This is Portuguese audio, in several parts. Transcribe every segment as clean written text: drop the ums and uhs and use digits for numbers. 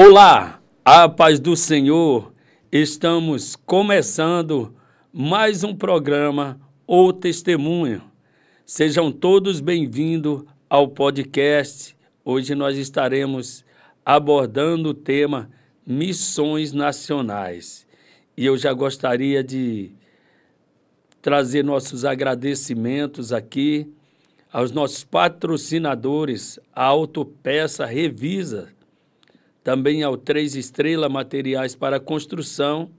Olá, a paz do Senhor, estamos começando mais um programa O Testemunho. Sejam todos bem-vindos ao podcast. Hoje nós estaremos abordando o tema Missões Nacionais. E eu já gostaria de trazer nossos agradecimentos aqui aos nossos patrocinadores, a Autopeça Revisa, também ao 3 Estrelas Materiais para Construção,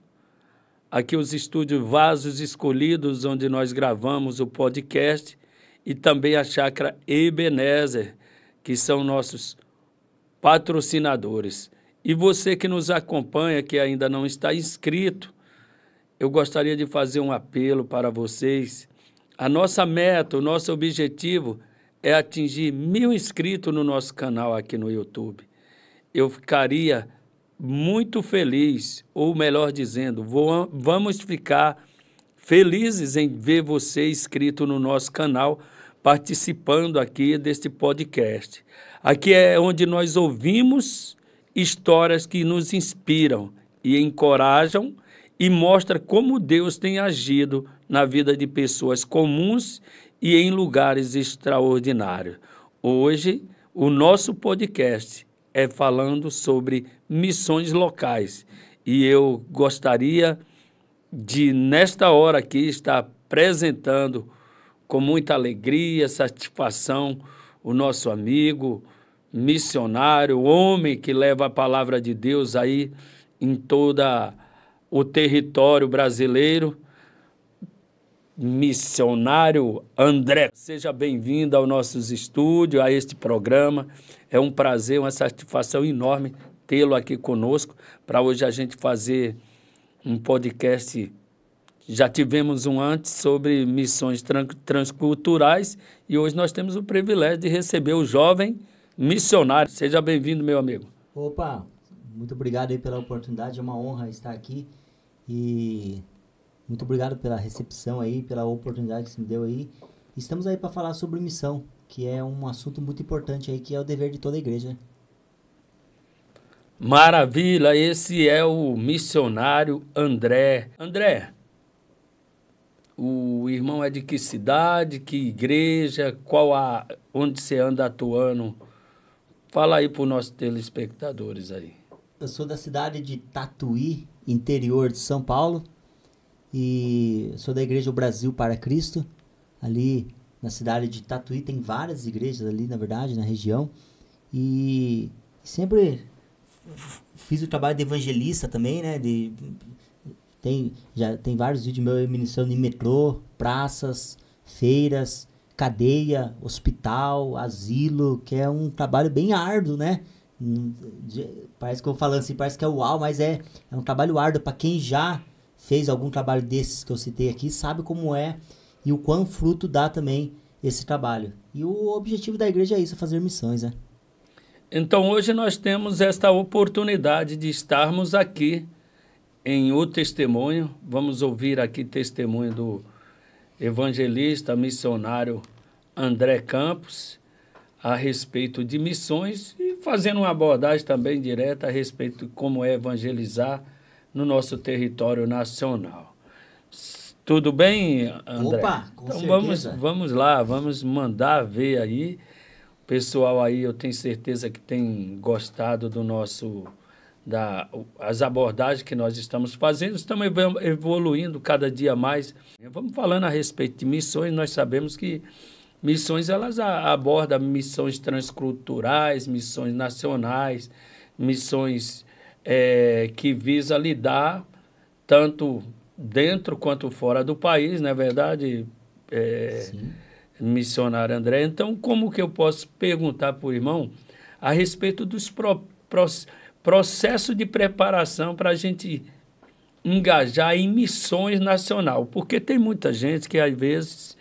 aqui os estúdios Vasos Escolhidos, onde nós gravamos o podcast, e também a Chácara Ebenezer, que são nossos patrocinadores. E você que nos acompanha, que ainda não está inscrito, eu gostaria de fazer um apelo para vocês. A nossa meta, o nosso objetivo é atingir 1000 inscritos no nosso canal aqui no YouTube. Eu ficaria muito feliz, ou melhor dizendo, vamos ficar felizes em ver você inscrito no nosso canal, participando aqui deste podcast. Aqui é onde nós ouvimos histórias que nos inspiram e encorajam e mostram como Deus tem agido na vida de pessoas comuns e em lugares extraordinários. Hoje, o nosso podcast é falando sobre missões locais. E eu gostaria de, nesta hora aqui, estar apresentando com muita alegria, satisfação, o nosso amigo, missionário, homem que leva a palavra de Deus aí em todo o território brasileiro, missionário André. Seja bem-vindo aos nossos estúdios, a este programa. É um prazer, uma satisfação enorme tê-lo aqui conosco, para hoje a gente fazer um podcast. Já tivemos um antes sobre missões transculturais e hoje nós temos o privilégio de receber o jovem missionário. Seja bem-vindo, meu amigo. Opa, muito obrigado aí pela oportunidade, é uma honra estar aqui e muito obrigado pela recepção aí, pela oportunidade que você me deu aí. Estamos aí para falar sobre missão, que é um assunto muito importante aí, que é o dever de toda a igreja. Maravilha, esse é o missionário André. André, o irmão é de que cidade, que igreja, onde você anda atuando? Fala aí para os nossos telespectadores aí. Eu sou da cidade de Tatuí, interior de São Paulo, e sou da Igreja Brasil para Cristo. Ali na cidade de Tatuí tem várias igrejas ali, na verdade, na região. E sempre fiz o trabalho de evangelista também, né? Já tem vários vídeos meus ministrando em metrô, praças, feiras, cadeia, hospital, asilo, que é um trabalho bem árduo, né? Parece que eu falando assim, parece que é uau, mas é um trabalho árduo para quem já fez algum trabalho desses que eu citei aqui, sabe como é e o quão fruto dá também esse trabalho. E o objetivo da igreja é isso, fazer missões, né? Então hoje nós temos esta oportunidade de estarmos aqui em O Testemunho. Vamos ouvir aqui testemunho do evangelista, missionário André Campos a respeito de missões e fazendo uma abordagem também direta a respeito de como é evangelizar no nosso território nacional. Tudo bem, André? Opa, com então certeza. vamos lá, vamos mandar ver aí. O pessoal aí, eu tenho certeza que tem gostado do as abordagens que nós estamos fazendo. Estamos evoluindo cada dia mais. Vamos falando a respeito de missões. Nós sabemos que missões, elas abordam missões transculturais, missões nacionais, missões que visa lidar tanto dentro quanto fora do país, não é verdade, missionário André? Então, como que eu posso perguntar para o irmão a respeito dos processos de preparação para a gente engajar em missões nacional? Porque tem muita gente que, às vezes,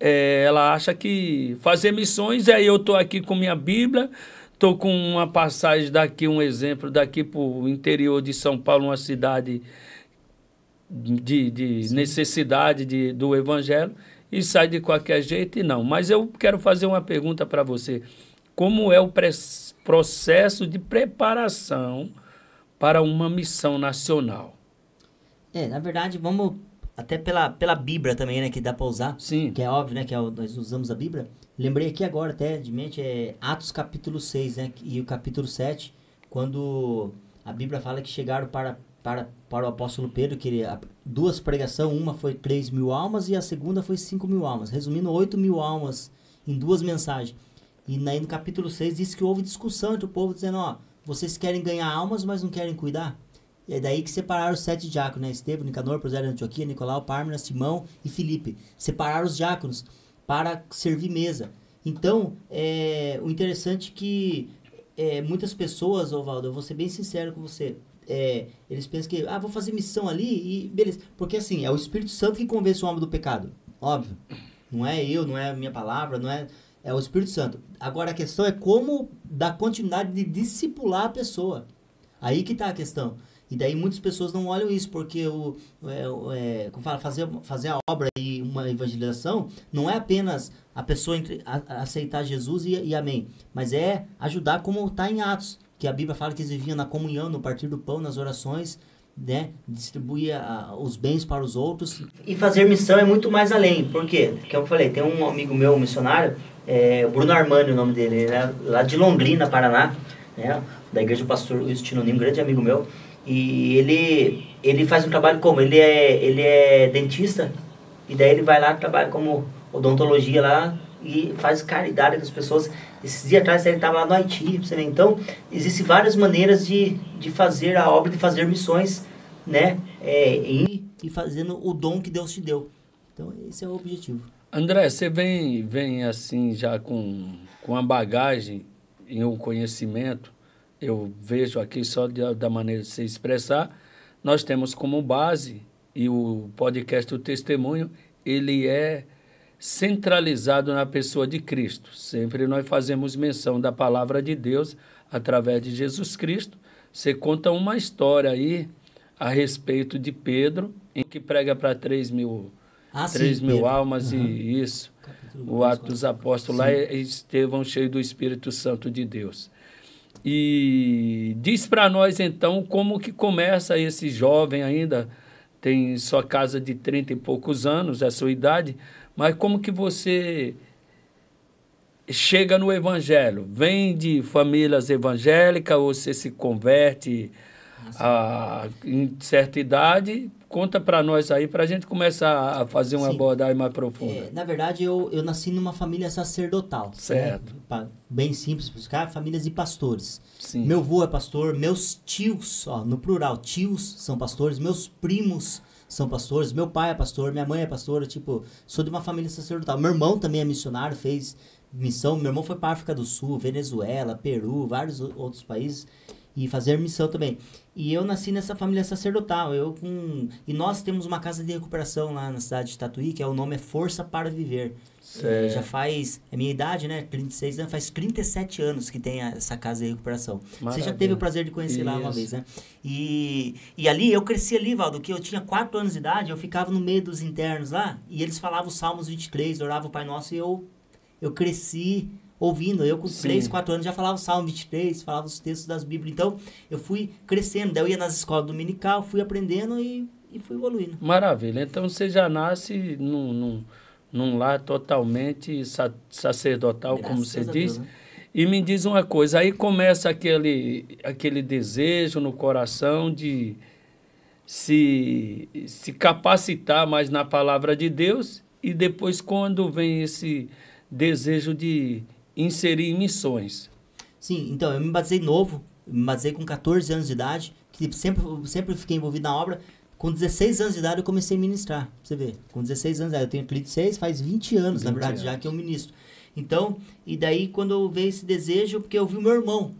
ela acha que fazer missões, aí eu estou aqui com minha Bíblia, estou com uma passagem daqui, um exemplo, daqui para o interior de São Paulo, uma cidade de necessidade do Evangelho, e sai de qualquer jeito e não. Mas eu quero fazer uma pergunta para você. como é o processo de preparação para uma missão nacional. Na verdade, vamos até pela Bíblia também, né, que dá para usar. Sim. Que é óbvio, né, nós usamos a Bíblia. Lembrei aqui agora até de mente, Atos capítulo 6, né, e o capítulo 7, quando a Bíblia fala que chegaram para o apóstolo Pedro, que duas pregações, uma foi 3.000 almas e a segunda foi 5.000 almas. Resumindo, 8.000 almas em duas mensagens. E aí no capítulo 6 diz que houve discussão entre o povo, dizendo, vocês querem ganhar almas, mas não querem cuidar? E é daí que separaram os 7 diáconos, né? Estevão, Nicanor, Prosélio, Antioquia, Nicolau, Pármenas, Simão e Filipe. Separaram os diáconos para servir mesa. Então, o interessante é que muitas pessoas, Valdo, eu vou ser bem sincero com você, eles pensam que, vou fazer missão ali e beleza. Porque assim, é o Espírito Santo que convence o homem do pecado. Óbvio. Não é eu, não é a minha palavra, não é... É o Espírito Santo. Agora a questão é como dar continuidade de discipular a pessoa. Aí que está a questão. E daí muitas pessoas não olham isso, porque como fala, fazer a obra e uma evangelização não é apenas a pessoa aceitar Jesus e amém. Mas é ajudar como está em Atos. Que a Bíblia fala que eles viviam na comunhão, no partir do pão, nas orações, né? Distribuir os bens para os outros. E fazer missão é muito mais além. Por quê? Porque eu falei, tem um amigo meu, um missionário, Bruno Armani, o nome dele, ele é lá de Londrina, Paraná, né? Da igreja do pastor Justino Nimo, um grande amigo meu. E ele faz um trabalho como? Ele é dentista, e daí ele vai lá, trabalha como odontologia lá, e faz caridade com as pessoas. Esses dias atrás ele estava lá no Haiti, você vê. Então, existem várias maneiras de fazer a obra, de fazer missões, né? E fazendo o dom que Deus te deu. Então, esse é o objetivo. André, você vem assim já com a bagagem e um conhecimento. Eu vejo aqui só da maneira de se expressar. Nós temos como base, e o podcast O Testemunho, ele é centralizado na pessoa de Cristo. Sempre nós fazemos menção da palavra de Deus através de Jesus Cristo. Você conta uma história aí a respeito de Pedro, em que prega para 3.000 almas. Uhum. E isso. O Ato dos Apóstolos, lá é Estevão cheio do Espírito Santo de Deus. E diz para nós, então, como que começa esse jovem ainda, tem sua casa de 30 e poucos anos, é a sua idade, mas como que você chega no Evangelho? Vem de famílias evangélicas ou você se converte em certa idade? Conta para nós aí, para a gente começar a fazer uma abordagem mais profunda. Na verdade, eu nasci numa família sacerdotal. Certo. Né? Bem simples para buscar, famílias de pastores. Sim. Meu avô é pastor, meus tios, no plural, tios são pastores, meus primos são pastores, meu pai é pastor, minha mãe é pastora, sou de uma família sacerdotal. Meu irmão também é missionário, fez missão, meu irmão foi para a África do Sul, Venezuela, Peru, vários outros países, e fazer missão também. E eu nasci nessa família sacerdotal, e nós temos uma casa de recuperação lá na cidade de Tatuí, que o nome é Força para Viver. Já faz, minha idade, né, 36 anos, faz 37 anos que tem essa casa de recuperação. Maravilha. Você já teve o prazer de conhecer lá uma vez, né? E ali, eu cresci ali, Valdo, que eu tinha 4 anos de idade, eu ficava no meio dos internos lá, e eles falavam os Salmos 23, oravam o Pai Nosso, e eu cresci ouvindo. Eu com 3, 4 anos já falava o Salmo 23, falava os textos das Bíblias. Então, eu fui crescendo. Daí eu ia nas escolas dominical, fui aprendendo e fui evoluindo. Maravilha. Então, você já nasce num lar totalmente sacerdotal, graças como você diz. Deus, né? E me diz uma coisa, aí começa aquele desejo no coração de se capacitar mais na palavra de Deus, e depois quando vem esse desejo de inserir em missões. Sim, então, eu me batizei novo, me batizei com 14 anos de idade, que sempre fiquei envolvido na obra. Com 16 anos de idade eu comecei a ministrar, pra você ver. Com 16 anos de idade, eu tenho 36, faz 20 anos, na verdade, já que eu ministro. Então, e daí quando eu veio esse desejo, porque eu vi o meu irmão,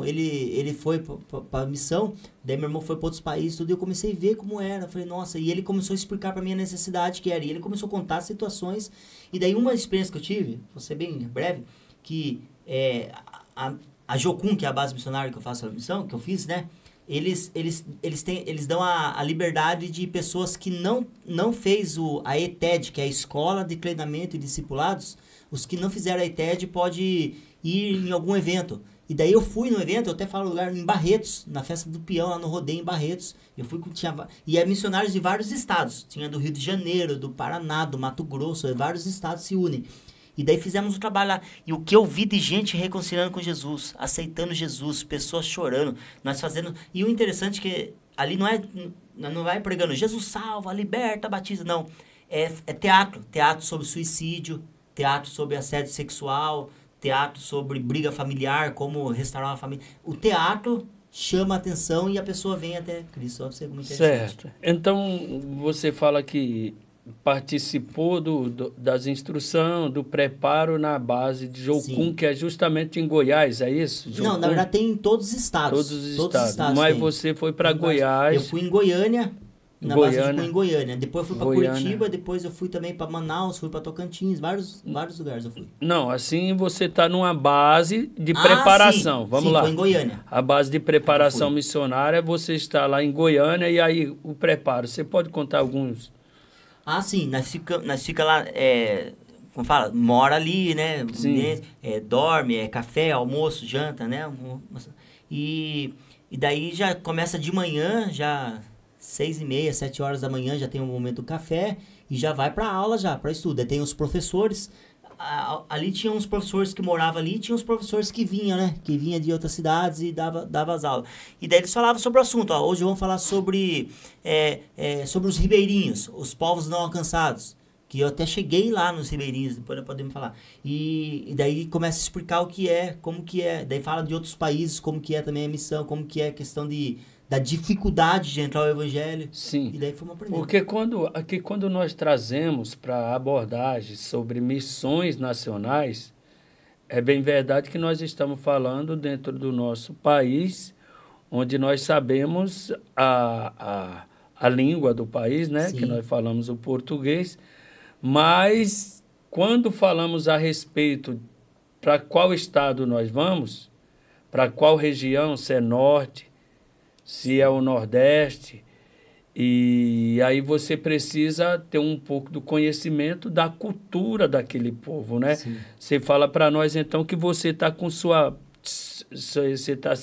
ele foi pra missão, daí meu irmão foi para outros países, tudo, e eu comecei a ver como era. Eu falei, nossa, e ele começou a explicar pra mim a necessidade que era, e ele começou a contar situações. E daí uma experiência que eu tive, vou ser bem breve, que a Jocum, que é a base missionária que eu faço a missão, que eu fiz, né? eles dão a liberdade de pessoas que não fez a ETED, que é a Escola de Treinamento e Discipulados. Os que não fizeram a ETED pode ir em algum evento. E daí eu fui no evento, eu até falo lugar, em Barretos, na Festa do Peão, lá no Rodeio, em Barretos. Eu fui, e é missionários de vários estados. Tinha do Rio de Janeiro, do Paraná, do Mato Grosso, vários estados se unem. E daí fizemos o trabalho lá. E o que eu vi de gente reconciliando com Jesus, aceitando Jesus, pessoas chorando, nós fazendo... E o interessante é que ali não vai pregando Jesus salva, liberta, batiza, não. É teatro. Teatro sobre suicídio, teatro sobre assédio sexual, teatro sobre briga familiar, como restaurar uma família. O teatro chama a atenção e a pessoa vem até Cristo. Isso é muito interessante. Certo. Então, você fala que participou das instruções, do preparo na base de Jocum, que é justamente em Goiás, é isso? Jocum? Não, na verdade tem em todos os estados. Todos os estados. Mas você foi para Goiás. Eu fui em Goiânia, na base de Jocum, em Goiânia. Depois eu fui para Curitiba, depois eu fui também para Manaus, fui para Tocantins, vários lugares eu fui. Não, assim você está numa base de preparação. Sim, Vamos lá. Foi em Goiânia. A base de preparação missionária, você está lá em Goiânia e aí o preparo. Você pode contar alguns... sim, nós fica lá, como fala, mora ali, né? Dorme, café, almoço, janta, né? E daí já começa de manhã, já 6h30, 7 horas da manhã, já tem o momento do café e já vai para aula, já, para estudo. Aí tem os professores, ali tinha uns professores que moravam ali, tinha uns professores que vinham, né? Que vinham de outras cidades e dava as aulas. E daí eles falavam sobre o assunto. Hoje vamos falar sobre os ribeirinhos, os povos não alcançados. Que eu até cheguei lá nos ribeirinhos, depois nós podemos falar. E daí começa a explicar o que é, como que é. Daí fala de outros países, como que é também a missão, como que é a questão da dificuldade de entrar ao evangelho. Sim. E daí fomos aprendendo. Porque quando nós trazemos para abordagem sobre missões nacionais, é bem verdade que nós estamos falando dentro do nosso país, onde nós sabemos a língua do país, né? Sim. Que nós falamos o português, mas quando falamos a respeito para qual estado nós vamos, para qual região, se é norte, se é o Nordeste, e aí você precisa ter um pouco do conhecimento da cultura daquele povo, né? Sim. Você fala para nós, então, que você está com você está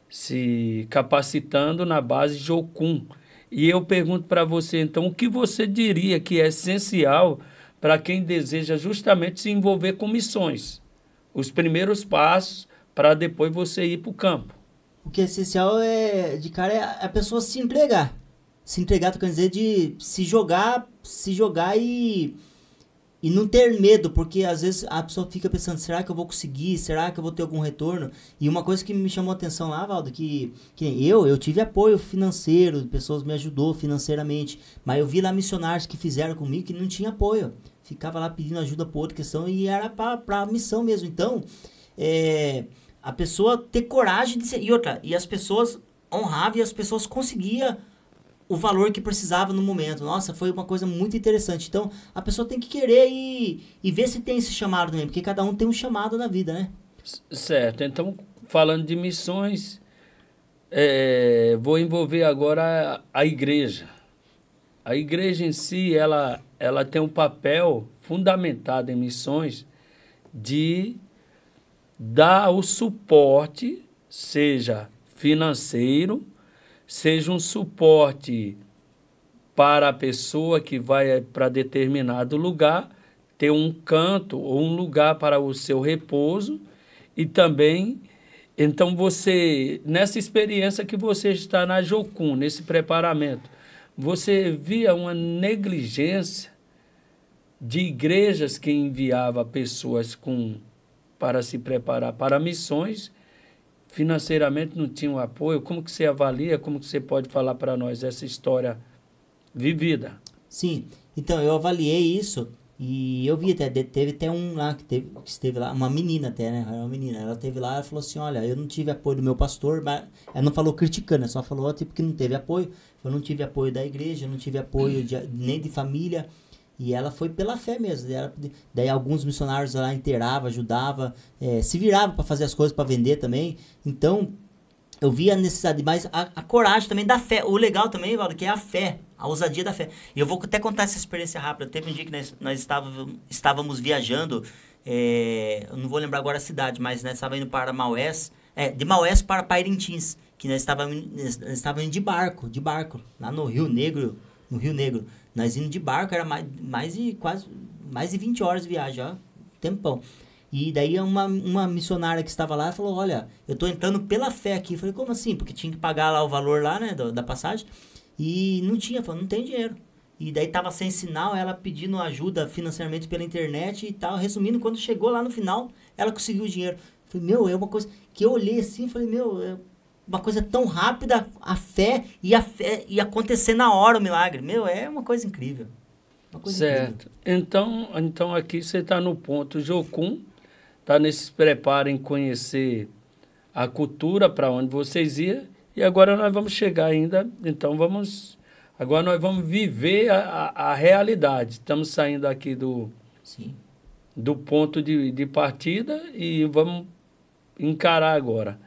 se capacitando na base de Jocum. E eu pergunto para você, então, o que você diria que é essencial para quem deseja justamente se envolver com missões? Os primeiros passos para depois você ir para o campo. O que é essencial é a pessoa se entregar. Se entregar, quer dizer, de se jogar e não ter medo, porque às vezes a pessoa fica pensando, será que eu vou conseguir? Será que eu vou ter algum retorno? E uma coisa que me chamou a atenção lá, Valdo, que eu tive apoio financeiro, pessoas me ajudou financeiramente, mas eu vi lá missionários que fizeram comigo que não tinha apoio. Ficava lá pedindo ajuda por outra questão e era para a missão mesmo. Então, a pessoa ter coragem de ser... E as pessoas honravam e as pessoas conseguiam o valor que precisava no momento. Nossa, foi uma coisa muito interessante. Então, a pessoa tem que querer e ver se tem esse chamado também, porque cada um tem um chamado na vida, né? Certo. Então, falando de missões, vou envolver agora a igreja. A igreja em si, ela tem um papel fundamentado em missões de dar o suporte, seja financeiro, seja um suporte para a pessoa que vai para determinado lugar, ter um canto ou um lugar para o seu repouso e também, então você, nessa experiência que você está na Jocum, nesse preparamento, você via uma negligência de igrejas que enviava pessoas para se preparar para missões, financeiramente não tinham apoio. Como que você avalia, como que você pode falar para nós essa história vivida? Sim, então eu avaliei isso e eu vi até, teve até um lá que esteve lá, uma menina até, né? Uma menina, ela esteve lá e falou assim, olha, eu não tive apoio do meu pastor, mas ela não falou criticando, ela só falou tipo que não teve apoio. Eu não tive apoio da igreja, não tive apoio nem de família. E ela foi pela fé mesmo. Daí alguns missionários lá inteiravam, ajudavam, se viravam para fazer as coisas para vender também. Então, eu vi a necessidade, mas a coragem também da fé. O legal também, Valdo, que é a fé, a ousadia da fé. E eu vou até contar essa experiência rápida. Teve um dia que nós estávamos viajando, eu não vou lembrar agora a cidade, mas nós estávamos indo para Maués, de Maués para Pairintins, que nós estávamos indo de barco, lá no Rio Negro, Nós indo de barco, era mais de 20 horas de viagem, ó, tempão. E daí uma missionária que estava lá falou, olha, eu tô entrando pela fé aqui. Eu falei, como assim? Porque tinha que pagar lá o valor lá, né, da passagem. E não tinha, falou, não tem dinheiro. E daí tava sem sinal, ela pedindo ajuda financeiramente pela internet e tal. Resumindo, quando chegou lá no final, ela conseguiu o dinheiro. Eu falei, é uma coisa que eu olhei assim e falei, é uma coisa tão rápida, a fé e acontecer na hora o milagre. É uma coisa incrível. Uma coisa certo. Incrível. Então aqui você está no ponto Jocum, está nesse preparo em conhecer a cultura para onde vocês iam, e agora nós vamos chegar ainda, então agora nós vamos viver a realidade. Estamos saindo aqui do ponto de partida e vamos encarar agora.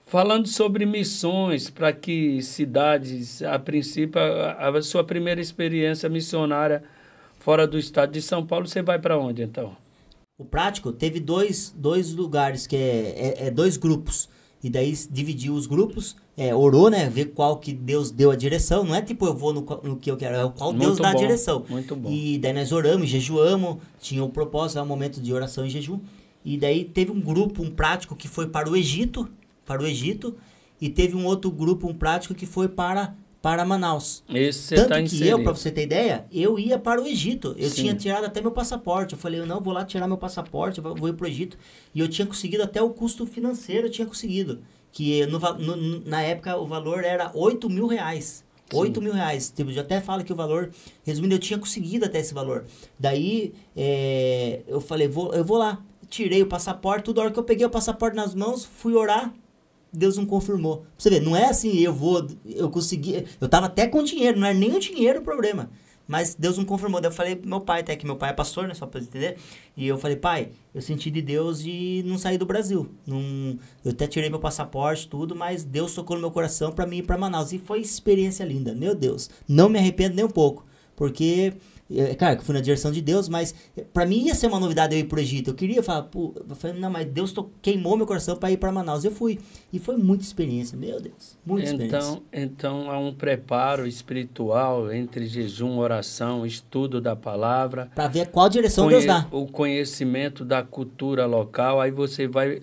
Falando sobre missões, para que cidades, a princípio, a sua primeira experiência missionária fora do estado de São Paulo, você vai para onde então? O prático teve dois lugares, que dois grupos. E daí dividiu os grupos, orou, né? Ver qual que Deus deu a direção. Não é tipo, eu vou no que eu quero, é o qual Deus dá a direção. Muito bom. E daí nós oramos, jejuamos, tinha o propósito, um momento de oração e jejum. E daí teve um grupo, um prático, que foi para o Egito, e teve um outro grupo, um prático, que foi para Manaus. Esse Tanto tá que inserido. para você ter ideia, eu ia para o Egito. Eu Sim. tinha tirado até meu passaporte. Eu falei, eu não vou lá tirar meu passaporte, eu vou ir para o Egito. E eu tinha conseguido até o custo financeiro, eu tinha conseguido. Que na época o valor era 8 mil reais. 8 mil reais. Tipo, eu até falo que o valor, resumindo, eu tinha conseguido até esse valor. Daí, eu falei, eu vou lá. Tirei o passaporte, toda hora que eu peguei o passaporte nas mãos, fui orar, Deus não confirmou. Pra você ver, não é assim, eu consegui, eu tava até com dinheiro, não era nem o dinheiro o problema. Mas Deus não confirmou. Daí eu falei pro meu pai, até que meu pai é pastor, né, só pra você entender. E eu falei, pai, eu senti de Deus de não sair do Brasil. Eu até tirei meu passaporte, tudo, mas Deus tocou no meu coração pra mim ir pra Manaus. E foi experiência linda, meu Deus. Não me arrependo nem um pouco, porque... Claro que fui na direção de Deus, mas pra mim ia ser uma novidade eu ir pro Egito. Eu queria falar, eu falei, não, mas Deus queimou meu coração pra ir pra Manaus. Eu fui. E foi muita experiência, meu Deus. Muita experiência. Então há um preparo espiritual entre jejum, oração, estudo da palavra. Pra ver qual direção Deus dá. O conhecimento da cultura local. Aí você vai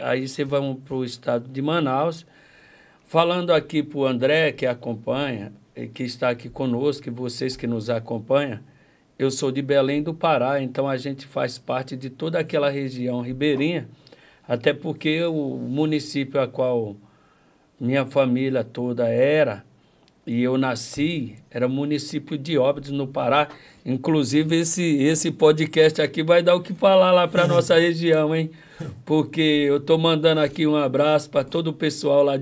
pro estado de Manaus. Falando aqui pro André, que acompanha, que está aqui conosco, e vocês que nos acompanham. Eu sou de Belém do Pará, então a gente faz parte de toda aquela região ribeirinha, até porque o município a qual minha família toda e eu nasci, era o município de Óbidos, no Pará. Inclusive, esse podcast aqui vai dar o que falar lá para a nossa região, hein? Porque eu estou mandando aqui um abraço para todo o pessoal lá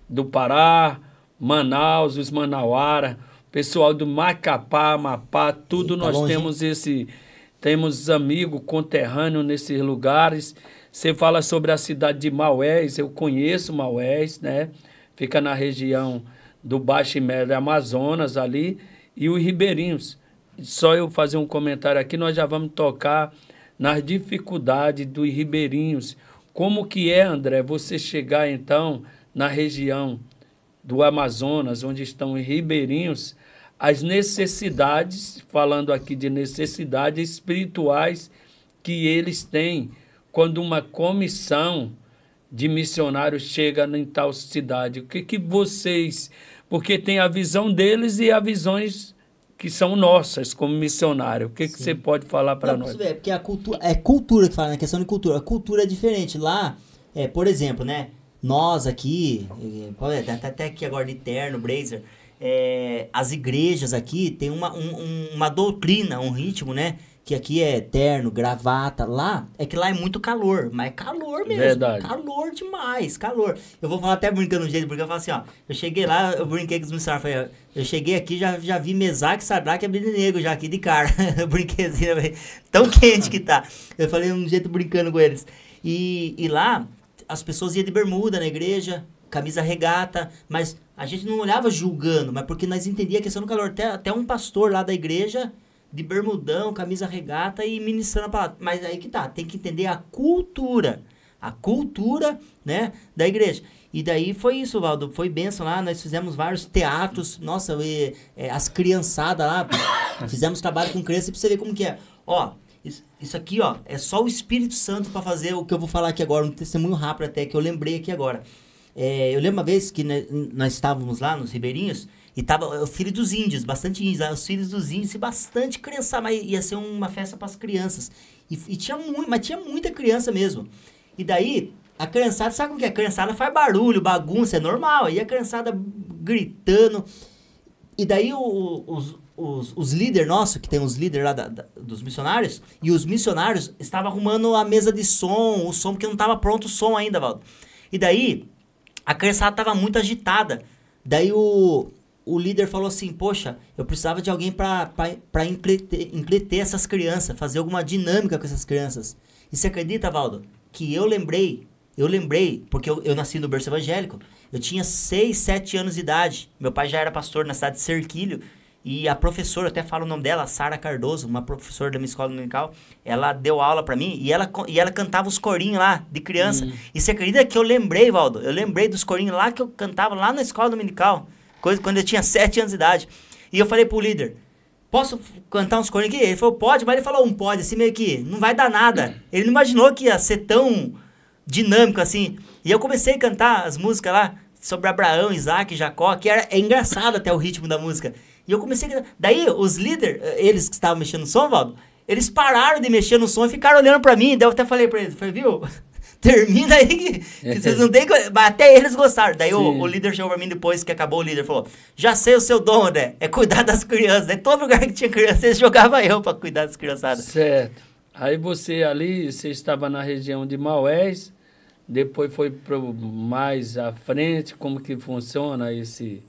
do Pará, Manaus, os manauara, pessoal do Macapá, Amapá, tudo. Eita, nós longe. Temos amigos conterrâneos nesses lugares. Você fala sobre a cidade de Maués, eu conheço Maués, né? Fica na região do Baixo e Médio Amazonas ali, e os ribeirinhos. Só eu fazer um comentário aqui, nós já vamos tocar nas dificuldades dos ribeirinhos. Como que é, André, você chegar então na região do Amazonas, onde estão os ribeirinhos, as necessidades, falando aqui de necessidades espirituais que eles têm quando uma comissão de missionários chega em tal cidade. O que vocês... Porque tem a visão deles e as visões que são nossas como missionário. O que você pode falar para nós? Você vê, porque a cultura, é cultura que fala, na questão de cultura. A cultura é diferente. Lá, por exemplo, né? Nós aqui, até aqui agora de terno, blazer, as igrejas aqui tem uma doutrina, um ritmo, né? Que aqui é terno, gravata. Lá é muito calor, mas é calor mesmo. Verdade. Calor demais, calor. Eu vou falar até brincando um jeito, porque eu falo assim, ó. Eu cheguei lá, eu brinquei com os missionários. Falei, eu cheguei aqui, já vi Mesaque, Sadraque e Abednego já aqui de cara. Eu brinquei assim, tão quente que tá. Eu falei um jeito brincando com eles. E lá, as pessoas iam de bermuda na igreja. camisa regata, mas a gente não olhava julgando, mas porque nós entendíamos a questão do calor. Até um pastor lá da igreja, de bermudão, camisa regata e ministrando a palavra. Mas aí que tá, tem que entender a cultura, né, da igreja. E daí foi isso, Valdo, foi bênção lá, nós fizemos vários teatros, nossa, as criançadas lá, fizemos trabalho com criança, pra você ver como que é. Ó, isso aqui, ó, é só o Espírito Santo para fazer o que eu vou falar aqui agora, um testemunho rápido até, que eu lembrei aqui agora. Eu lembro uma vez que nós estávamos lá nos Ribeirinhos, e tava o filho dos índios, bastante índios, os filhos dos índios e bastante criança, mas ia ser uma festa para as crianças. E tinha muita criança mesmo. E daí, a criançada, sabe como que é? A criançada faz barulho, bagunça, é normal. E a criançada gritando. E daí os líderes nossos, que tem os líderes lá dos missionários, e os missionários estavam arrumando a mesa de som, o som, porque não estava pronto o som ainda, Valdo. E daí, a criançada estava muito agitada. Daí o líder falou assim, poxa, eu precisava de alguém para entreter essas crianças, fazer alguma dinâmica com essas crianças. E você acredita, Valdo, que eu lembrei, porque eu nasci no berço evangélico, eu tinha 6, 7 anos de idade, meu pai já era pastor na cidade de Serquilho, e a professora, eu até falo o nome dela, Sara Cardoso, uma professora da minha escola dominical, ela deu aula pra mim, e ela cantava os corinhos lá, de criança. E você acredita que eu lembrei, Valdo, eu lembrei dos corinhos lá que eu cantava lá na escola dominical, quando eu tinha 7 anos de idade. E eu falei pro líder, posso cantar uns corinhos aqui? Ele falou, pode, mas ele falou um pode, assim meio que não vai dar nada. Ele não imaginou que ia ser tão dinâmico assim. E eu comecei a cantar as músicas lá, sobre Abraão, Isaac, Jacó, que é engraçado até o ritmo da música. E eu comecei a cantar. Daí os líderes, eles que estavam mexendo no som, Valdo, eles pararam de mexer no som e ficaram olhando pra mim. Daí eu até falei pra eles, viu? Termina aí que vocês não tem... Até eles gostaram. Daí o líder chegou pra mim depois que acabou o líder, falou, já sei o seu dom, André, é cuidar das crianças. Daí todo lugar que tinha criança, eles jogavam eu pra cuidar das criançadas. Certo. Aí você estava na região de Maués, depois foi mais à frente, como que funciona esse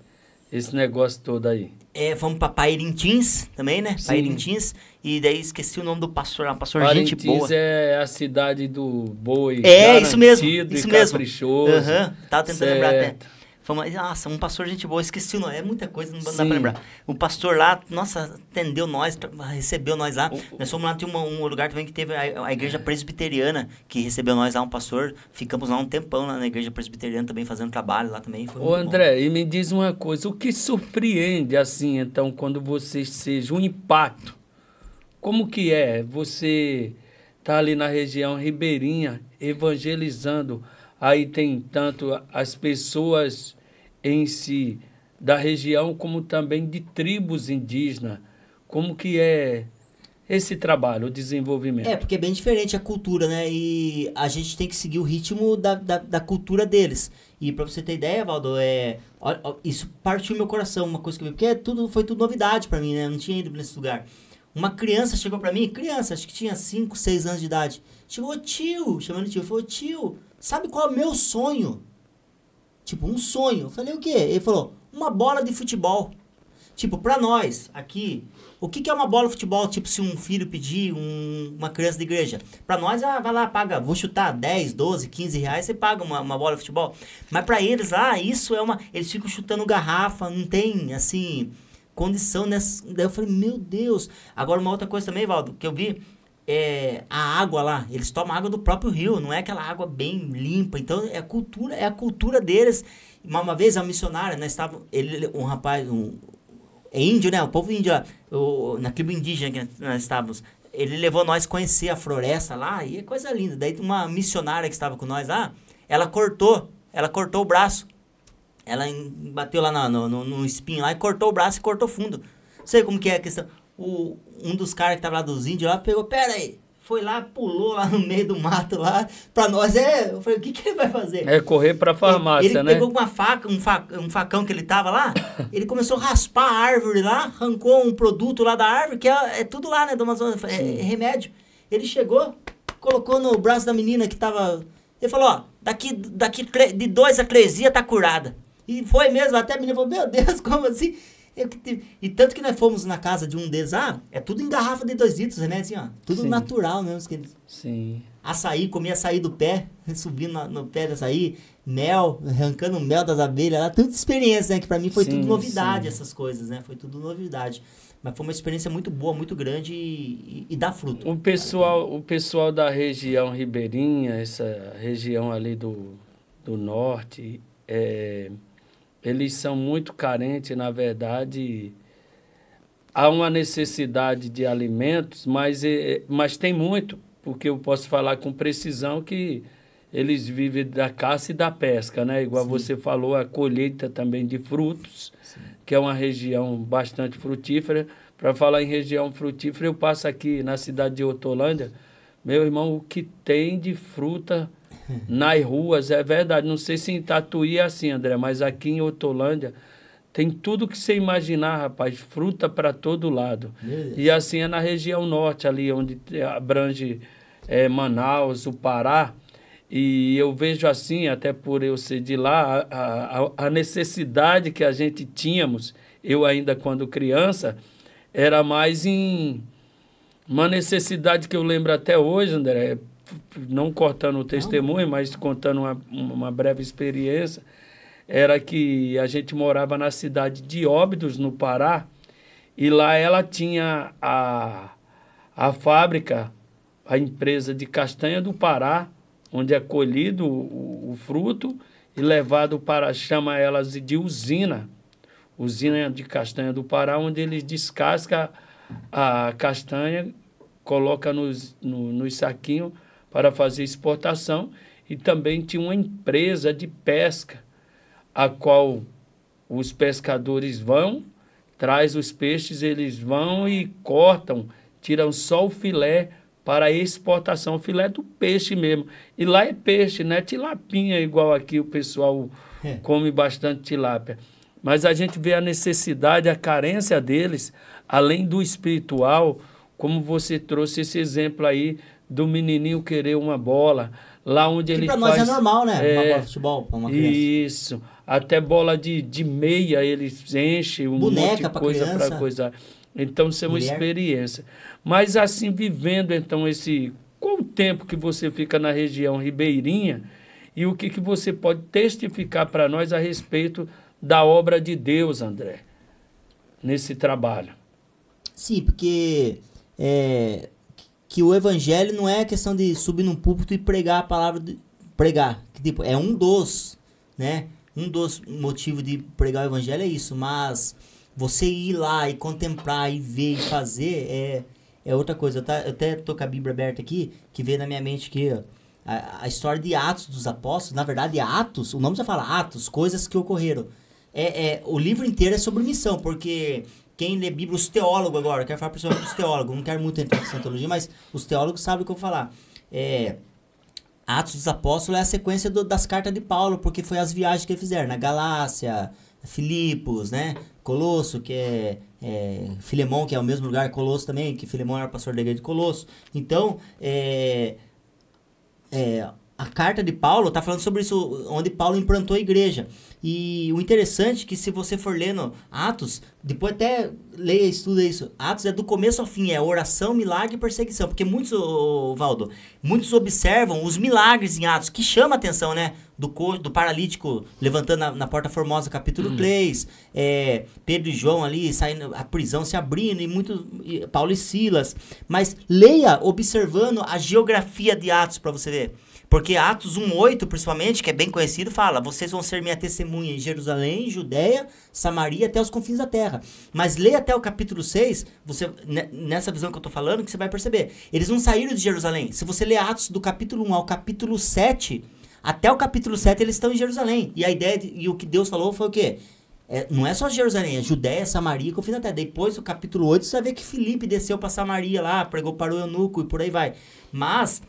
negócio todo aí? Fomos pra Pairintins também, né? Sim. Pairintins. E daí esqueci o nome do pastor, um pastor gente boa. Pairintins é a cidade do boi. Isso mesmo. Isso mesmo. Caprichoso. Tava tentando lembrar até. Nossa, um pastor gente boa, esqueci o nome. É muita coisa, não dá pra lembrar. O pastor lá, nossa, atendeu nós, recebeu nós lá. Nós fomos lá, tinha um lugar também que teve a igreja presbiteriana, que recebeu nós lá, um pastor. Ficamos lá um tempão lá na igreja presbiteriana também, fazendo trabalho lá também. Foi André, bom. E me diz uma coisa, o que surpreende, assim, então, quando você seja um impacto? Como que é você tá ali na região ribeirinha, evangelizando, aí tem tanto as pessoas em si da região, como também de tribos indígenas. Como que é esse trabalho, o desenvolvimento? Porque é bem diferente a cultura, né? E a gente tem que seguir o ritmo da cultura deles. E pra você ter ideia, Valdo, isso partiu meu coração, uma coisa que eu vi, porque foi tudo novidade pra mim, né? Eu não tinha ido nesse lugar. Uma criança chegou pra mim, acho que tinha 5, 6 anos de idade. Chegou, tio, chamando de tio, falou, tio, sabe qual é o meu sonho? Tipo, um sonho. Eu falei, o quê? Ele falou, uma bola de futebol. Tipo, pra nós, aqui, o que é uma bola de futebol? Tipo, se um filho pedir, uma criança de igreja. Pra nós, vai lá, paga, vou chutar 10, 12, 15 reais, você paga uma bola de futebol. Mas pra eles lá, isso é eles ficam chutando garrafa, não tem, assim, condição nessa... Daí eu falei, meu Deus. Agora, uma outra coisa também, Valdo, que eu vi... a água lá, eles tomam água do próprio rio, não é aquela água bem limpa, então é a cultura deles. Uma vez a missionária, nós estávamos, um rapaz, é índio, né, o povo índio lá, na tribo indígena que nós estávamos, ele levou nós a conhecer a floresta lá, e é coisa linda. Daí uma missionária que estava com nós lá, ela cortou o braço, ela bateu lá no espinho lá e cortou o braço e cortou fundo. Não sei como que é a questão. Um dos caras que tava lá dos índios lá, pegou, pera aí, foi lá, pulou lá no meio do mato lá, pra nós eu falei, o que ele vai fazer? Correr pra farmácia, ele né? Ele pegou uma faca, um facão que ele tava lá, ele começou a raspar a árvore lá, arrancou um produto lá da árvore, que é tudo lá, né, do Amazonas, é remédio. Ele chegou, colocou no braço da menina que tava, ele falou, ó, daqui de 2 a 3 dias tá curada. E foi mesmo, até a menina falou, meu Deus, como assim? E tanto que nós fomos na casa de um deles, é tudo em garrafa de 2 litros, né? Assim, ó, tudo Sim. natural mesmo. Que eles... Sim. Açaí, comia açaí do pé, subindo no pé do açaí, mel, arrancando o mel das abelhas, lá, tudo experiência, né? Que pra mim foi tudo novidade, essas coisas, né? Foi tudo novidade. Mas foi uma experiência muito boa, muito grande e dá fruto. O pessoal da região ribeirinha, essa região ali do norte, eles são muito carentes, na verdade. Há uma necessidade de alimentos, mas tem muito, porque eu posso falar com precisão que eles vivem da caça e da pesca, né? Igual Sim. você falou, a colheita também de frutos, sim, que é uma região bastante frutífera. Para falar em região frutífera, eu passo aqui na cidade de Hortolândia, meu irmão, o que tem de fruta nas ruas, é verdade. Não sei se em Tatuí é assim, André, mas aqui em Hortolândia tem tudo que você imaginar, rapaz, fruta para todo lado. E assim é na região norte, ali onde abrange Manaus, o Pará. E eu vejo assim, até por eu ser de lá, a necessidade que a gente tínhamos, eu ainda quando criança, era mais em uma necessidade que eu lembro até hoje, André, não cortando o testemunho, mas contando uma breve experiência, era que a gente morava na cidade de Óbidos, no Pará, e lá ela tinha a fábrica, a empresa de castanha do Pará, onde é colhido o fruto e levado para, chama elas de usina de castanha do Pará, onde eles descascam a castanha, coloca nos saquinhos para fazer exportação, e também tinha uma empresa de pesca, a qual os pescadores vão, traz os peixes, eles vão e cortam, tiram só o filé para exportação, o filé do peixe mesmo. E lá é peixe, não é tilapinha, igual aqui o pessoal come bastante tilápia. Mas a gente vê a necessidade, a carência deles, além do espiritual, como você trouxe esse exemplo aí do menininho querer uma bola, lá onde ele faz... Que para nós é normal, né? Uma bola de futebol para uma criança. Isso. Até bola de meia eles enchem, um boneca monte de coisa para coisar. Então, isso é uma experiência. Mas assim, vivendo então qual o tempo que você fica na região ribeirinha e o que você pode testificar para nós a respeito da obra de Deus, André, nesse trabalho? Sim, porque que o evangelho não é questão de subir num púlpito e pregar a palavra, pregar, que tipo, é um dos motivos de pregar o evangelho é isso, mas você ir lá e contemplar e ver e fazer é outra coisa. Eu até tô com a Bíblia aberta aqui, que veio na minha mente que a história de Atos dos Apóstolos, na verdade Atos, o nome já fala Atos, coisas que ocorreram. O livro inteiro é sobre missão, porque quem lê Bíblia, os teólogos agora, eu quero falar principalmente dos teólogos, não quero muito entrar em teologia, mas os teólogos sabem o que eu vou falar. Atos dos Apóstolos é a sequência das cartas de Paulo, porque foi as viagens que ele fizeram, na Galácia, Filipos, né? Colosso, que é Filemão, que é o mesmo lugar, Colosso também, que Filemão era pastor da igreja de Colosso. Então, a carta de Paulo está falando sobre isso, onde Paulo implantou a igreja. E o interessante é que se você for lendo Atos, depois até leia e estuda isso. Atos é do começo ao fim, é oração, milagre e perseguição. Porque muitos, Valdo, muitos observam os milagres em Atos, que chama a atenção, né? Do paralítico levantando na Porta Formosa, capítulo 3. Pedro e João ali, saindo, a prisão se abrindo, e Paulo e Silas. Mas leia observando a geografia de Atos para você ver. Porque Atos 1:8, principalmente, que é bem conhecido, fala: vocês vão ser minha testemunha em Jerusalém, Judeia, Samaria, até os confins da terra. Mas leia até o capítulo 6, nessa visão que eu estou falando, que você vai perceber. Eles não saíram de Jerusalém. Se você ler Atos do capítulo 1 ao capítulo 7, até o capítulo 7 eles estão em Jerusalém. E a ideia, e o que Deus falou foi o quê? Não é só Jerusalém, é Judeia, Samaria, confins da terra. Depois, o capítulo 8, você vai ver que Filipe desceu para Samaria lá, pregou para o eunuco e por aí vai. Mas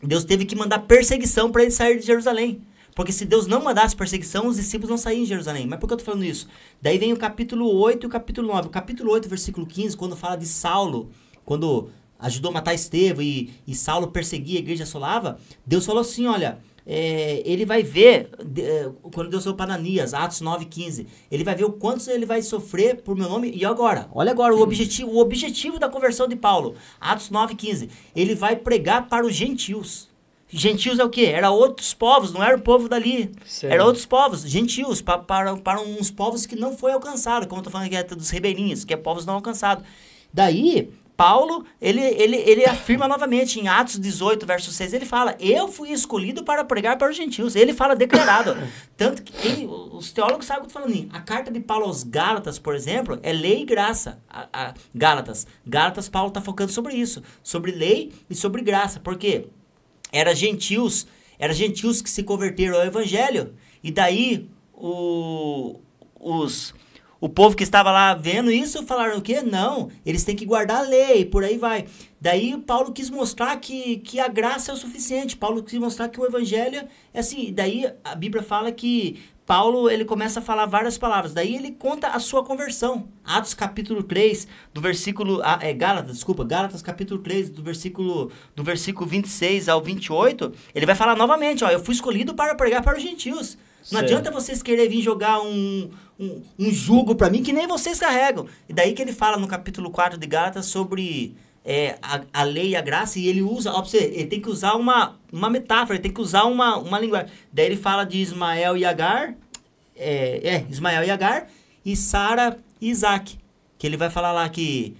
Deus teve que mandar perseguição para eles saírem de Jerusalém. Porque se Deus não mandasse perseguição, os discípulos não saíam de Jerusalém. Mas por que eu estou falando isso? Daí vem o capítulo 8 e o capítulo 9. O capítulo 8, versículo 15, quando fala de Saulo, quando ajudou a matar Estevão e Saulo perseguia, a igreja assolava, Deus falou assim, olha, ele vai ver, quando Deus falou para Ananias, Atos 9:15, ele vai ver o quanto ele vai sofrer por meu nome. E agora, olha agora o objetivo da conversão de Paulo, Atos 9:15, ele vai pregar para os gentios. Gentios é o quê? Era outros povos, não era o povo dali. Certo. Era outros povos, gentios, para uns povos que não foi alcançado, como eu estou falando aqui dos ribeirinhos, que é povos não alcançados. Daí, Paulo, ele afirma novamente em Atos 18, verso 6, ele fala, eu fui escolhido para pregar para os gentios. Ele fala declarado. Tanto que os teólogos sabem o que eu estou falando. A carta de Paulo aos Gálatas, por exemplo, é lei e graça. Gálatas, Paulo está focando sobre isso. Sobre lei e sobre graça. Por quê? Era gentios que se converteram ao evangelho. E daí, o povo que estava lá vendo isso, falaram o quê? Não, eles têm que guardar a lei, por aí vai. Daí Paulo quis mostrar que a graça é o suficiente. Paulo quis mostrar que o evangelho é assim. Daí a Bíblia fala que Paulo, ele começa a falar várias palavras. Daí ele conta a sua conversão. Atos capítulo 3, do versículo... Gálatas capítulo 3, do versículo 26 ao 28. Ele vai falar novamente, eu fui escolhido para pregar para os gentios. Não adianta vocês quererem vir jogar um jugo para mim que nem vocês carregam. E daí que ele fala no capítulo 4 de Gálatas sobre a lei e a graça, e ele usa, ele tem que usar uma metáfora, ele tem que usar uma linguagem. Daí ele fala de Ismael e Agar, e Sara e Isaac. Que ele vai falar lá que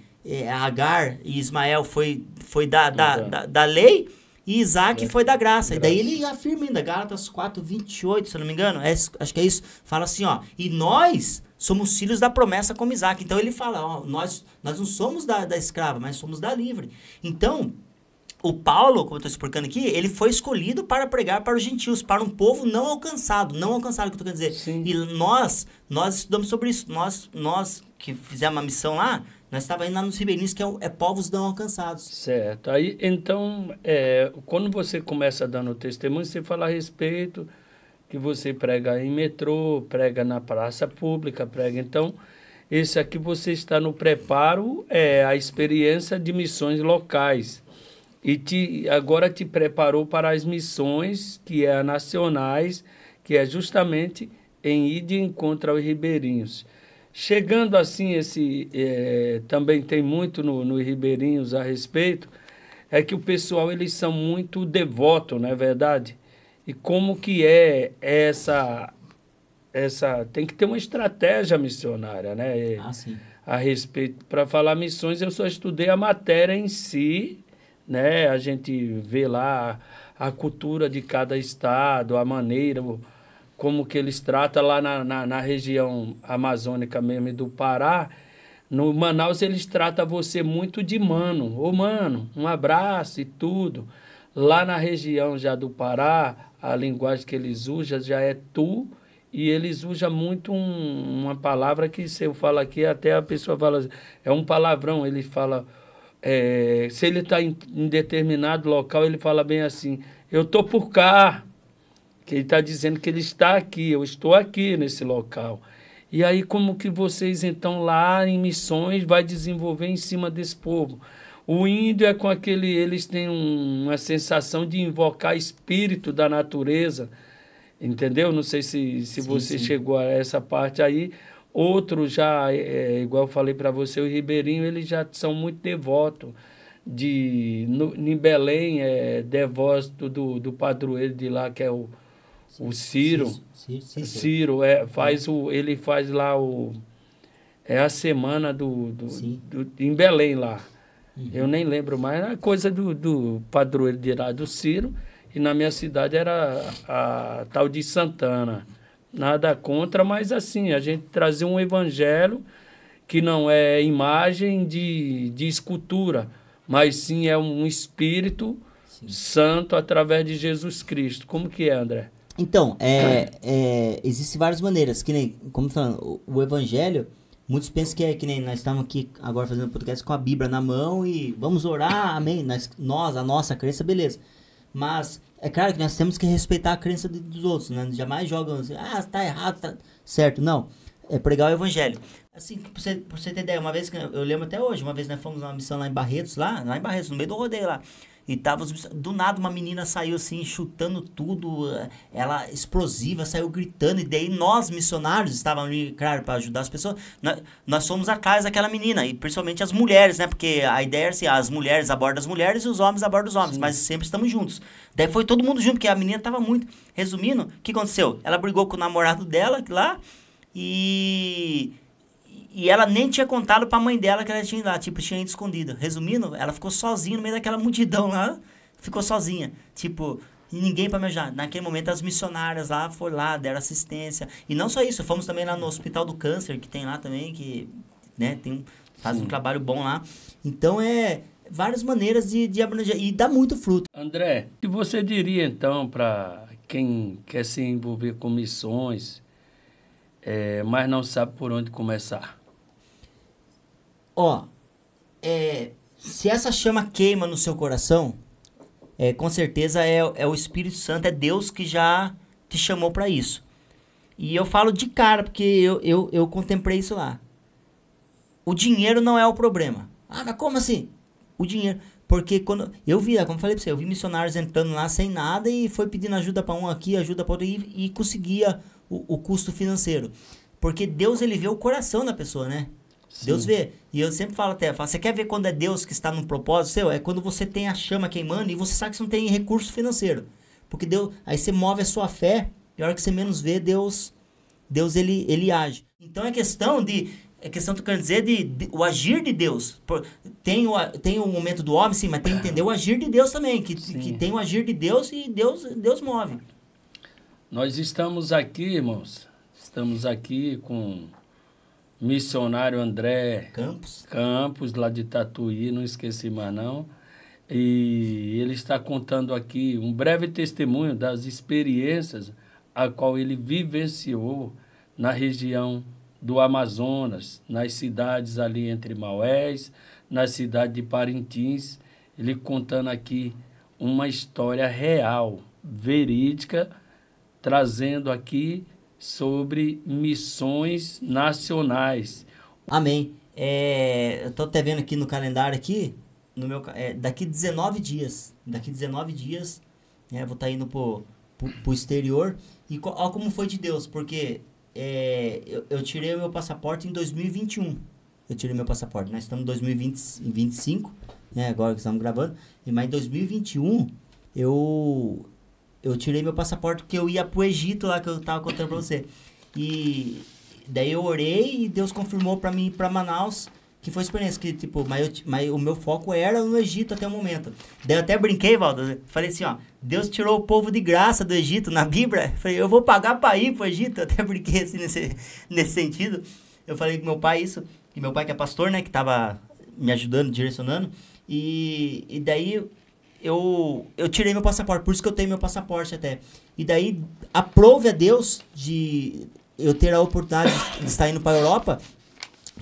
Agar e Ismael foi da lei, e Isaac foi da graça. E daí ele afirma ainda, Gálatas 4:28, se eu não me engano, acho que é isso, fala assim, e nós somos filhos da promessa como Isaac. Então ele fala, nós não somos da escrava, mas somos da livre. Então, o Paulo, como eu estou explicando aqui, ele foi escolhido para pregar para os gentios, para um povo não alcançado, que eu estou querendo dizer. Sim. E nós estudamos sobre isso, nós que fizemos uma missão lá, nós estávamos indo lá nos ribeirinhos, que é povos não alcançados. Certo. Aí, então, quando você começa dando testemunho, você fala a respeito que você prega em metrô, prega na praça pública, prega. Então, esse aqui você está no preparo, a experiência de missões locais. E agora te preparou para as missões, que é nacionais, que é justamente em ir de encontro aos ribeirinhos. Chegando assim, também tem muito no Ribeirinhos a respeito, é que o pessoal, eles são muito devotos, não é verdade? E como que essa tem que ter uma estratégia missionária, né? Sim. A respeito, para falar missões, eu só estudei a matéria em si, né? A gente vê lá a cultura de cada estado, a maneira... como que eles tratam lá na região amazônica mesmo do Pará. No Manaus, eles tratam você muito de mano. Ô, mano, um abraço e tudo. Lá na região já do Pará, a linguagem que eles usam já é tu, e eles usam muito uma palavra que, se eu falo aqui, até a pessoa fala, é um palavrão, ele fala, se ele está em determinado local, ele fala bem assim, eu tô por cá. Que ele está dizendo que ele está aqui, eu estou aqui nesse local. E aí como que vocês, então, lá em missões, vai desenvolver em cima desse povo? O índio é com aquele, eles têm uma sensação de invocar espírito da natureza, entendeu? Não sei se você chegou a essa parte aí. Outros já, igual eu falei para você, o ribeirinho, eles já são muito devotos. Em Belém, devoto do padroeiro de lá, que é o Ciro. Ciro ele faz lá a semana em Belém lá. Uhum. Eu nem lembro mais, é coisa do padroeiro de lá, do Ciro, e na minha cidade era a tal de Santana. Nada contra, mas assim, a gente trazia um evangelho que não é imagem de escultura, mas sim é um espírito santo através de Jesus Cristo. Como que é, André? Então, existem várias maneiras, que nem, como falando, o evangelho, muitos pensam que é que nem nós estamos aqui agora fazendo podcast com a Bíblia na mão e vamos orar, amém, a nossa crença, beleza. Mas é claro que nós temos que respeitar a crença dos outros, né? Jamais jogam assim, tá errado, tá certo, não. É pregar o evangelho. Assim, pra você ter ideia, uma vez que eu lembro até hoje, uma vez nós fomos numa missão lá em Barretos, no meio do rodeio lá. e tava do nada uma menina saiu assim, chutando tudo, ela explosiva, saiu gritando, e daí nós, missionários, estávamos ali, claro, para ajudar as pessoas, nós fomos atrás daquela menina, e principalmente as mulheres, né, porque a ideia é assim, as mulheres abordam as mulheres e os homens abordam os homens, mas sempre estamos juntos. Daí foi todo mundo junto, porque a menina tava muito... Resumindo, o que aconteceu? Ela brigou com o namorado dela lá, e ela nem tinha contado pra mãe dela que ela tinha ido lá, tipo, tinha ido escondida. Resumindo, ela ficou sozinha no meio daquela multidão lá, ficou sozinha, tipo, e ninguém pra me ajudar. Naquele momento as missionárias lá foram lá, deram assistência, e não só isso, fomos também lá no Hospital do Câncer, que tem lá também, que, né, faz um trabalho bom lá. Então, várias maneiras de abranger, e dá muito fruto. André, o que você diria então para quem quer se envolver com missões, mas não sabe por onde começar? Se essa chama queima no seu coração, com certeza é o Espírito Santo, é Deus que já te chamou para isso. E eu falo de cara, porque eu contemplei isso lá. O dinheiro não é o problema. Ah, mas como assim? O dinheiro. Porque quando eu vi, como eu falei pra você, eu vi missionários entrando lá sem nada e foi pedindo ajuda para um aqui, ajuda para outro, e conseguia o custo financeiro. Porque Deus, ele vê o coração da pessoa, né? Sim. Deus vê. E eu sempre falo você quer ver quando é Deus que está no propósito seu? É quando você tem a chama queimando e você sabe que você não tem recurso financeiro. Porque Deus, aí você move a sua fé e a hora que você menos vê, Deus ele age. Então é questão que eu quero dizer o agir de Deus. Tem o momento do homem, sim, mas tem que entender o agir de Deus também. Que tem o agir de Deus e Deus move. Nós estamos aqui, irmãos. Estamos aqui com o missionário André Campos, lá de Tatuí, não esqueci mais não. E ele está contando aqui um breve testemunho das experiências a qual ele vivenciou na região do Amazonas, nas cidades ali entre Maués, na cidade de Parintins. Ele contando aqui uma história real, verídica, trazendo aqui sobre missões nacionais. Amém. Eu estou até vendo aqui no calendário aqui, daqui 19 dias. Daqui 19 dias, vou estar indo pro exterior. E olha como foi de Deus, porque eu tirei o meu passaporte em 2021. Eu tirei meu passaporte. Nós estamos em 2025, agora que estamos gravando. Mas em 2021, eu tirei meu passaporte porque eu ia pro Egito lá, que eu tava contando pra você. E daí eu orei e Deus confirmou pra mim ir pra Manaus, que foi experiência, que tipo, mas o meu foco era no Egito até o momento. Daí eu até brinquei, Valdo, falei assim, Deus tirou o povo de graça do Egito na Bíblia, falei, eu vou pagar pra ir pro Egito, eu até brinquei assim nesse sentido. Eu falei com meu pai isso, e meu pai que é pastor, né, que tava me ajudando, direcionando, e daí eu tirei meu passaporte, por isso que eu tenho meu passaporte até. E daí, aprove a Deus de eu ter a oportunidade de estar indo para a Europa,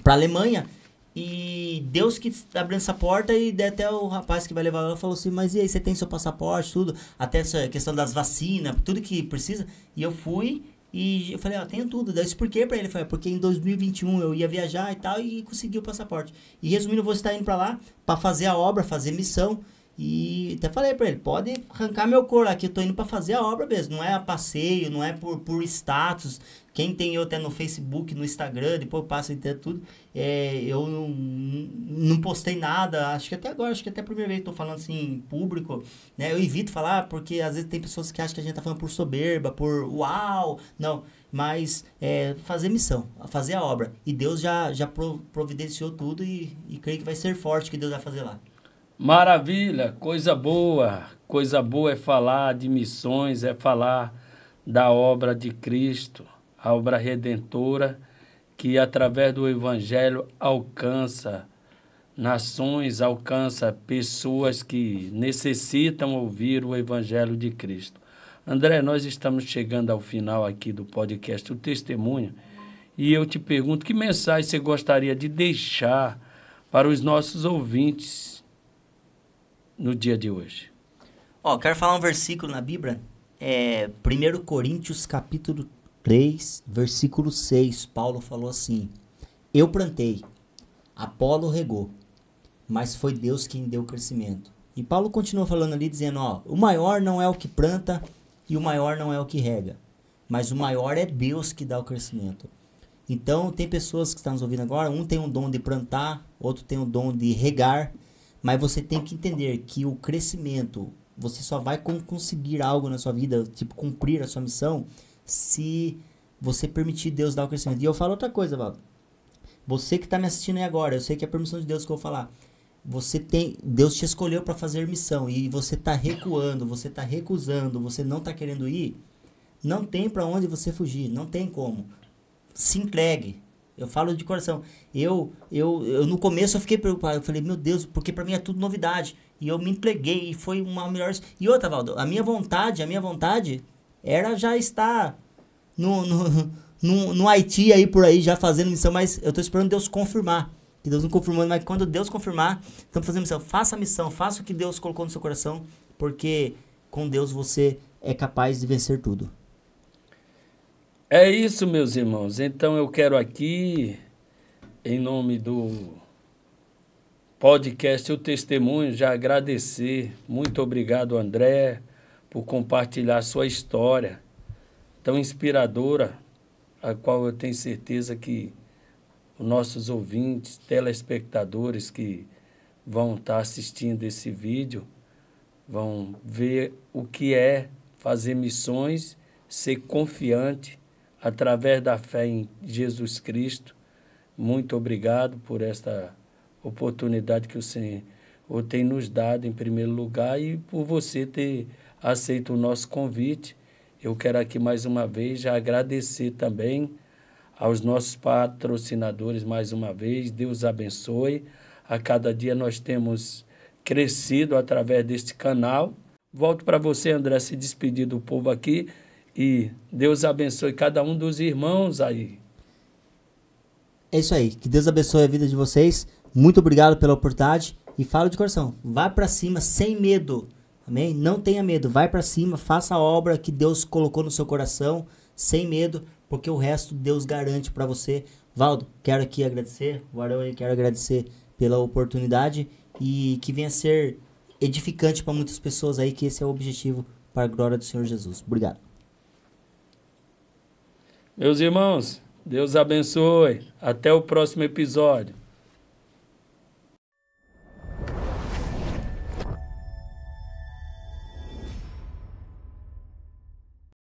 para a Alemanha, e Deus que está abrindo essa porta, e até o rapaz que vai levar ela falou assim, mas e aí, você tem seu passaporte, tudo, até essa questão das vacinas, tudo que precisa, e eu fui, e eu falei, tenho tudo. Daí eu expliquei pra ele, porque em 2021 eu ia viajar e tal, e consegui o passaporte. E resumindo, eu vou estar indo para lá, para fazer a obra, fazer missão. E até falei pra ele, pode arrancar meu couro aqui, eu tô indo pra fazer a obra mesmo, não é a passeio, não é por status. Quem tem eu até no Facebook, no Instagram, depois eu passo até tudo, eu não postei nada, acho que até agora, acho que até a primeira vez que tô falando assim em público, né? Eu evito falar, porque às vezes tem pessoas que acham que a gente tá falando por soberba, por uau, não, mas fazer missão, fazer a obra. E Deus já providenciou tudo e creio que vai ser forte o que Deus vai fazer lá. Maravilha, coisa boa é falar de missões, é falar da obra de Cristo, a obra redentora que através do Evangelho alcança nações, alcança pessoas que necessitam ouvir o Evangelho de Cristo. André, nós estamos chegando ao final aqui do podcast O Testemunho e eu te pergunto, que mensagem você gostaria de deixar para os nossos ouvintes no dia de hoje? Quero falar um versículo na Bíblia, 1 Coríntios capítulo 3, versículo 6, Paulo falou assim, eu plantei, Apolo regou, mas foi Deus quem deu o crescimento. E Paulo continua falando ali, dizendo, ó, o maior não é o que planta e o maior não é o que rega, mas o maior é Deus que dá o crescimento. Então, tem pessoas que estão nos ouvindo agora, um tem o dom de plantar, outro tem o dom de regar, mas você tem que entender que o crescimento, você só vai conseguir algo na sua vida, tipo, cumprir a sua missão, se você permitir Deus dar o crescimento. E eu falo outra coisa, Valdo. Você que está me assistindo aí agora, eu sei que é a permissão de Deus que eu vou falar. Deus te escolheu para fazer missão e você está recuando, você está recusando, você não está querendo ir, não tem para onde você fugir, não tem como. Se entregue. Eu falo de coração. Eu no começo eu fiquei preocupado, eu falei, meu Deus, porque para mim é tudo novidade. E eu me entreguei e foi uma melhor... E outra, Valdo, a minha vontade era já estar no Haiti aí por aí já fazendo missão, mas eu tô esperando Deus confirmar. Que Deus não confirmou, mas quando Deus confirmar, estamos fazendo missão. Faça a missão, faça o que Deus colocou no seu coração, porque com Deus você é capaz de vencer tudo. É isso, meus irmãos. Então eu quero aqui, em nome do podcast O Testemunho, já agradecer. Muito obrigado, André, por compartilhar sua história tão inspiradora, a qual eu tenho certeza que os nossos ouvintes, telespectadores que vão estar assistindo esse vídeo, vão ver o que é fazer missões, ser confiante através da fé em Jesus Cristo. Muito obrigado por esta oportunidade que o Senhor tem nos dado em primeiro lugar e por você ter aceito o nosso convite. Eu quero aqui mais uma vez já agradecer também aos nossos patrocinadores mais uma vez. Deus abençoe. A cada dia nós temos crescido através deste canal. Volto para você, André, se despedir do povo aqui e Deus abençoe cada um dos irmãos aí. É isso aí. Que Deus abençoe a vida de vocês. Muito obrigado pela oportunidade e falo de coração. Vá para cima sem medo. Amém? Não tenha medo. Vai para cima, faça a obra que Deus colocou no seu coração sem medo, porque o resto Deus garante para você. Valdo, quero aqui agradecer, o Arão, quero agradecer pela oportunidade e que venha ser edificante para muitas pessoas aí, que esse é o objetivo para a glória do Senhor Jesus. Obrigado. Meus irmãos, Deus abençoe. Até o próximo episódio.